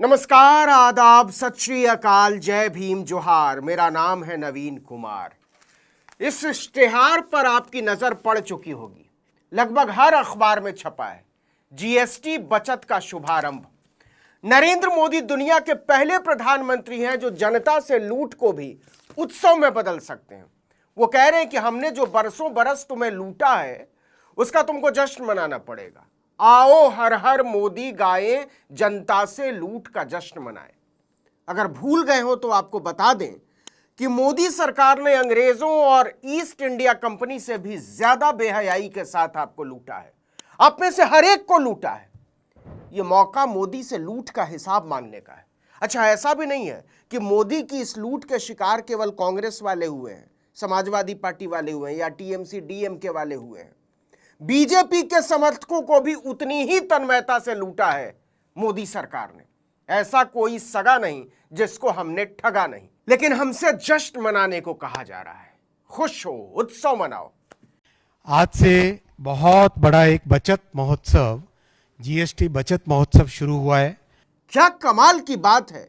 नमस्कार, आदाब, सत श्री अकाल, जय भीम, जोहार। मेरा नाम है नवीन कुमार। इस इश्तिहार पर आपकी नजर पड़ चुकी होगी, लगभग हर अखबार में छपा है। जीएसटी बचत का शुभारंभ। नरेंद्र मोदी दुनिया के पहले प्रधानमंत्री हैं जो जनता से लूट को भी उत्सव में बदल सकते हैं। वो कह रहे हैं कि हमने जो बरसों बरस तुम्हें लूटा है उसका तुमको जश्न मनाना पड़ेगा। आओ हर हर मोदी गाएं, जनता से लूट का जश्न मनाएं। अगर भूल गए हो तो आपको बता दें कि मोदी सरकार ने अंग्रेजों और ईस्ट इंडिया कंपनी से भी ज्यादा बेहयाई के साथ आपको लूटा है। आप में से हर एक को लूटा है। यह मौका मोदी से लूट का हिसाब मांगने का है। अच्छा, ऐसा भी नहीं है कि मोदी की इस लूट के शिकार केवल कांग्रेस वाले हुए हैं, समाजवादी पार्टी वाले हुए हैं या टीएमसी डीएमके वाले हुए हैं। बीजेपी के समर्थकों को भी उतनी ही तन्मयता से लूटा है मोदी सरकार ने। ऐसा कोई सगा नहीं जिसको हमने ठगा नहीं। लेकिन हमसे जश्न मनाने को कहा जा रहा है। खुश हो, उत्सव मनाओ। आज से बहुत बड़ा एक बचत महोत्सव, जीएसटी बचत महोत्सव शुरू हुआ है। क्या कमाल की बात है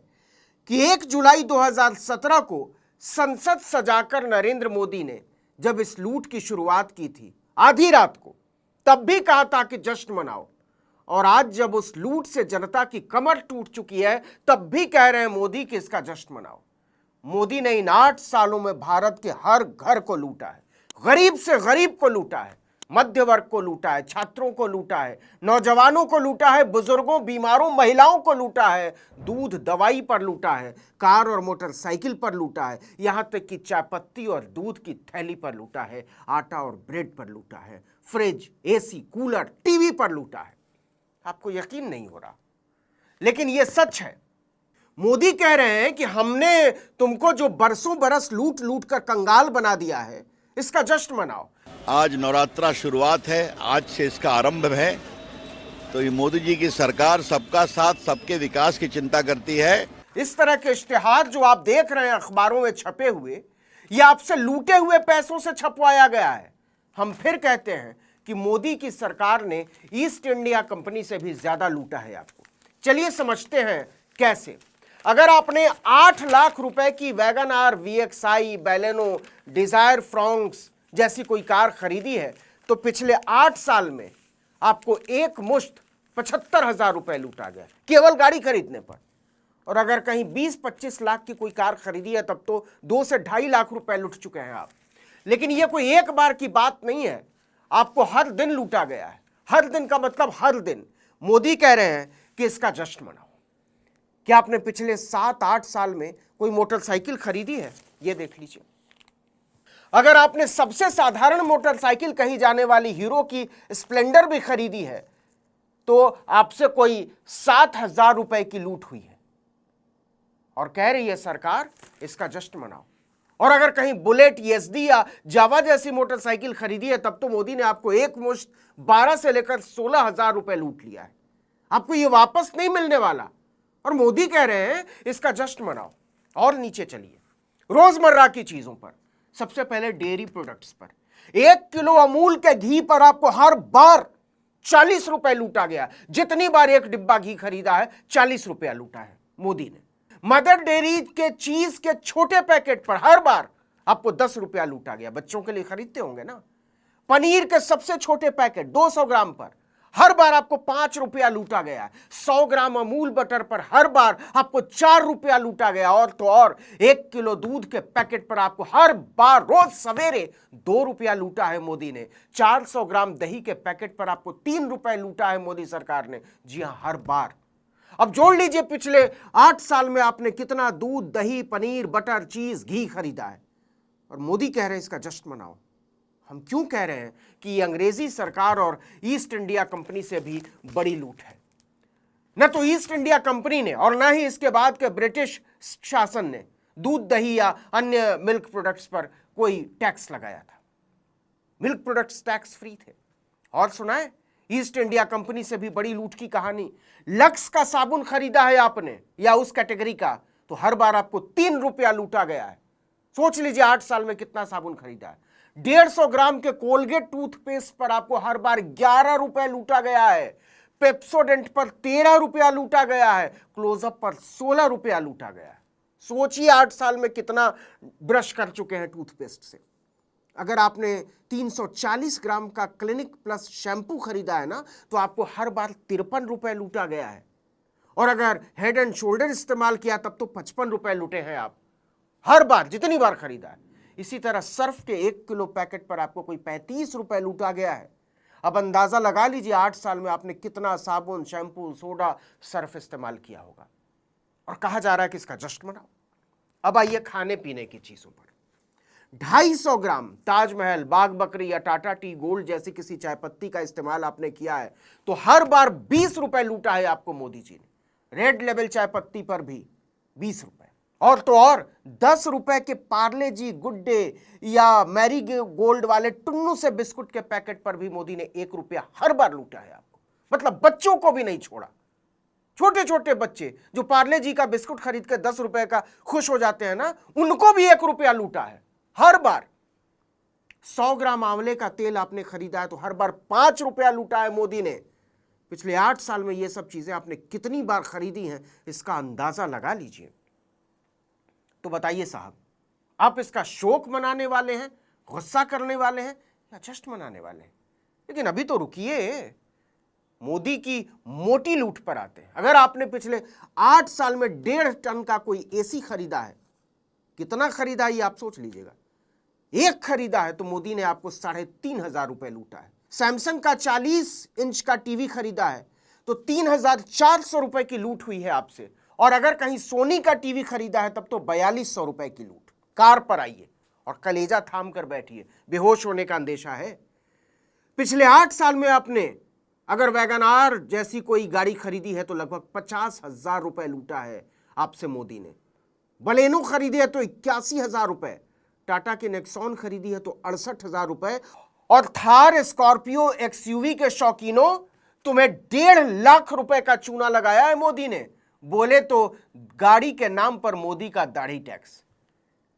कि 1 जुलाई 2017 को संसद सजाकर नरेंद्र मोदी ने जब इस लूट की शुरुआत की थी आधी रात को, तब भी कहा था कि जश्न मनाओ। और आज जब उस लूट से जनता की कमर टूट चुकी है तब भी कह रहे हैं मोदी कि इसका जश्न मनाओ। मोदी ने इन 8 सालों में भारत के हर घर को लूटा है, गरीब से गरीब को लूटा है, मध्य वर्ग को लूटा है, छात्रों को लूटा है, नौजवानों को लूटा है, बुजुर्गों, बीमारों, महिलाओं को लूटा है, दूध दवाई पर लूटा है, कार और मोटरसाइकिल पर लूटा है, यहां तक कि चाय पत्ती और दूध की थैली पर लूटा है, आटा और ब्रेड पर लूटा है, फ्रिज, एसी, कूलर, टीवी पर लूटा है। आपको यकीन नहीं हो रहा, लेकिन यह सच है। मोदी कह रहे हैं कि हमने तुमको जो बरसों बरस लूट लूट कर कंगाल बना दिया है, इसका जश्न मनाओ। आज नवरात्रा शुरुआत है, आज से इसका आरंभ है। तो ये मोदी जी की सरकार सबका साथ, सबके विकास की चिंता करती है। इस तरह के इश्तिहार जो आप देख रहे हैं अखबारों में छपे हुए, ये आपसे लूटे हुए पैसों से छपवाया गया है। हम फिर कहते हैं कि मोदी की सरकार ने ईस्ट इंडिया कंपनी से भी ज्यादा लूटा है आपको। चलिए समझते हैं कैसे। अगर आपने 8 लाख रुपए की Wagon R, VXi, Baleno, Dzire, Fronx जैसी कोई कार खरीदी है तो पिछले 8 साल में आपको एक मुश्त 75,000 रुपए लूटा गया केवल गाड़ी खरीदने पर। और अगर कहीं 20-25 लाख की कोई कार खरीदी है तब तो 2 से 2.5 लाख रुपए लूट चुके हैं आप। लेकिन यह कोई एक बार की बात नहीं है, आपको हर दिन लूटा गया है। हर दिन का मतलब हर दिन। मोदी कह रहे हैं कि इसका जश्न मनाओ। क्या आपने पिछले 7-8 साल में कोई मोटरसाइकिल खरीदी है? यह देख लीजिए। अगर आपने सबसे साधारण मोटरसाइकिल कही जाने वाली हीरो की स्प्लेंडर भी खरीदी है तो आपसे कोई 7,000 रुपए की लूट हुई है। और कह रही है सरकार इसका जश्न मनाओ। और अगर कहीं बुलेट, एसडी या जावा जैसी मोटरसाइकिल खरीदी है तब तो मोदी ने आपको एक मुश्त 12 से लेकर 16,000 रुपए लूट लिया है। आपको यह वापस नहीं मिलने वाला। और मोदी कह रहे हैं इसका जश्न मनाओ। और नीचे चलिए, रोजमर्रा की चीजों पर। सबसे पहले डेयरी प्रोडक्ट्स पर 1 किलो अमूल के घी पर आपको हर बार 40 रुपए लूटा गया। जितनी बार एक डिब्बा घी खरीदा है 40 रुपया लूटा है मोदी ने। मदर डेयरी के चीज के छोटे पैकेट पर हर बार आपको 10 रुपया लूटा गया। बच्चों के लिए खरीदते होंगे ना। पनीर के सबसे छोटे पैकेट 200 ग्राम पर हर बार आपको 5 रुपया लूटा गया। 100 ग्राम अमूल बटर पर हर बार आपको 4 रुपया लूटा गया। और तो और 1 किलो दूध के पैकेट पर आपको हर बार रोज सवेरे 2 रुपया लूटा है मोदी ने। 400 ग्राम दही के पैकेट पर आपको 3 रुपए लूटा है मोदी सरकार ने। जी हां, हर बार। अब जोड़ लीजिए पिछले 8 साल में आपने कितना दूध, दही, पनीर, बटर, चीज, घी खरीदा है। और मोदी कह रहे हैं इसका जश्न मनाओ। हम क्यों कह रहे हैं कि ये अंग्रेजी सरकार और ईस्ट इंडिया कंपनी से भी बड़ी लूट है। न तो ईस्ट इंडिया कंपनी ने और न ही इसके बाद के ब्रिटिश शासन ने दूध, दही या अन्य मिल्क प्रोडक्ट्स पर कोई टैक्स लगाया था। मिल्क प्रोडक्ट्स टैक्स फ्री थे। और सुनाए ईस्ट इंडिया कंपनी से भी बड़ी लूट की कहानी। लक्स का साबुन खरीदा है आपने या उस कैटेगरी का तो हर बार आपको 3 रुपया लूटा गया है। सोच लीजिए 8 साल में कितना साबुन खरीदा है। 150 ग्राम के कोलगेट टूथपेस्ट पर आपको हर बार 11 रुपए लूटा गया है। पेप्सोडेंट पर 13 रुपया लूटा गया है, क्लोजअप पर 16 रुपया लूटा गया है। सोचिए 8 साल में कितना ब्रश कर चुके हैं टूथपेस्ट से। अगर आपने 340 ग्राम का क्लिनिक प्लस शैम्पू खरीदा है ना, तो आपको हर बार 53 रुपए लूटा गया है। और अगर हेड एंड शोल्डर इस्तेमाल किया तब तो 55 रुपए लूटे हैं आप, हर बार जितनी बार खरीदा है। इसी तरह सर्फ के 1 किलो पैकेट पर आपको कोई 35 रुपए लूटा गया है। अब अंदाजा लगा लीजिए 8 साल में आपने कितना साबुन, शैम्पू, सोडा, सर्फ इस्तेमाल किया होगा। और कहा जा रहा है कि इसका जश्न मनाओ। अब आइए खाने पीने की चीजों पर। 250 ग्राम ताजमहल, बाग बकरी या टाटा टी गोल्ड जैसी किसी चाय पत्ती का इस्तेमाल आपने किया है तो हर बार 20 रुपए लूटा है आपको मोदी जी ने। रेड लेबल चाय पत्ती पर भी 20 रुपए। और तो और 10 रुपए के पार्ले जी, गुड डे या मैरी गोल्ड वाले टुन्नू से बिस्कुट के पैकेट पर भी मोदी ने 1 रुपया हर बार लूटा है आपको। मतलब बच्चों को भी नहीं छोड़ा। छोटे छोटे बच्चे जो पार्ले जी का बिस्कुट खरीद कर 10 रुपए का खुश हो जाते हैं ना, उनको भी 1 रुपया लूटा है हर बार। 100 ग्राम आंवले का तेल आपने खरीदा है तो हर बार 5 रुपया लूटा है मोदी ने। पिछले 8 साल में ये सब चीजें आपने कितनी बार खरीदी हैं, इसका अंदाजा लगा लीजिए। तो बताइए साहब, आप इसका शोक मनाने वाले हैं, गुस्सा करने वाले हैं या जश्न मनाने वाले हैं? लेकिन अभी तो रुकिए, मोदी की मोटी लूट पर आते हैं। अगर आपने पिछले 8 साल में 1.5 टन का कोई एसी खरीदा है, कितना खरीदा ये आप सोच लीजिएगा। एक खरीदा है तो मोदी ने आपको 3,500 रुपए लूटा है। सैमसंग का 40 इंच का टीवी खरीदा है तो 3,400 रुपए की लूट हुई है आपसे। और अगर कहीं सोनी का टीवी खरीदा है तब तो 4,200 रुपए की लूट। कार पर आइए और कलेजा थाम कर बैठिए, बेहोश होने का अंदेशा है। पिछले 8 साल में आपने अगर वैगन आर जैसी कोई गाड़ी खरीदी है तो लगभग 50,000 रुपए लूटा है आपसे मोदी ने। बलेनो खरीदी है तो 81,000 रुपए, टाटा की नेक्सॉन खरीदी है तो 68,000 रुपए, और थार स्कॉर्पियो एक्सयूवी के शौकीनों, तुम्हें 1.5 लाख रुपए का चूना लगाया है मोदी ने। बोले तो गाड़ी के नाम पर मोदी का दाढ़ी टैक्स।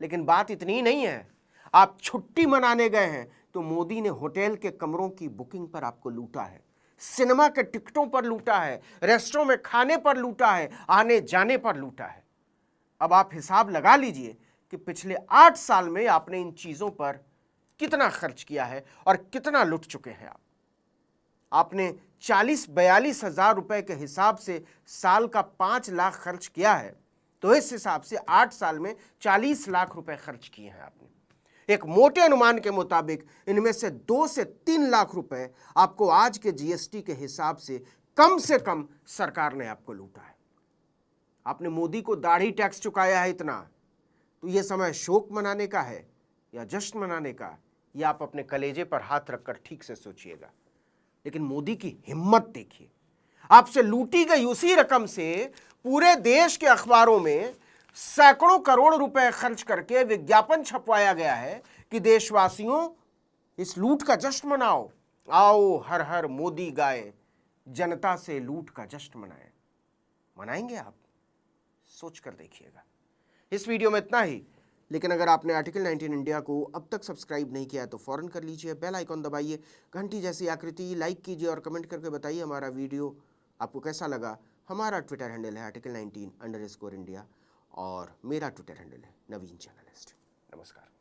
लेकिन बात इतनी नहीं है, आप छुट्टी मनाने गए हैं तो मोदी ने होटल के कमरों की बुकिंग पर आपको लूटा है, सिनेमा के टिकटों पर लूटा है, रेस्टोरेंट में खाने पर लूटा है, आने जाने पर लूटा है। अब आप हिसाब लगा लीजिए कि पिछले 8 साल में आपने इन चीजों पर कितना खर्च किया है और कितना लुट चुके हैं आप। आपने 40-42 हजार रुपए के हिसाब से साल का 5 लाख खर्च किया है, तो इस हिसाब से 8 साल में 40 लाख रुपए खर्च किए हैं आपने। एक मोटे अनुमान के मुताबिक इनमें से 2 से 3 लाख रुपए आपको आज के जीएसटी के हिसाब से कम सरकार ने आपको लूटा है। आपने मोदी को दाढ़ी टैक्स चुकाया है इतना, तो यह समय शोक मनाने का है या जश्न मनाने का, यह आप अपने कलेजे पर हाथ रखकर ठीक से सोचिएगा। लेकिन मोदी की हिम्मत देखिए, आपसे लूटी गई उसी रकम से पूरे देश के अखबारों में सैकड़ों करोड़ रुपए खर्च करके विज्ञापन छपवाया गया है कि देशवासियों इस लूट का जश्न मनाओ, आओ हर हर मोदी गाए, जनता से लूट का जश्न मनाएं। मनाएंगे आप? सोच कर देखिएगा। इस वीडियो में इतना ही, लेकिन अगर आपने आर्टिकल 19 इंडिया को अब तक सब्सक्राइब नहीं किया है तो फौरन कर लीजिए, बेल आइकॉन दबाइए, घंटी जैसी आकृति, लाइक कीजिए और कमेंट करके बताइए हमारा वीडियो आपको कैसा लगा। हमारा ट्विटर हैंडल है article19_India और मेरा ट्विटर हैंडल है नवीन जर्नलिस्ट। नमस्कार।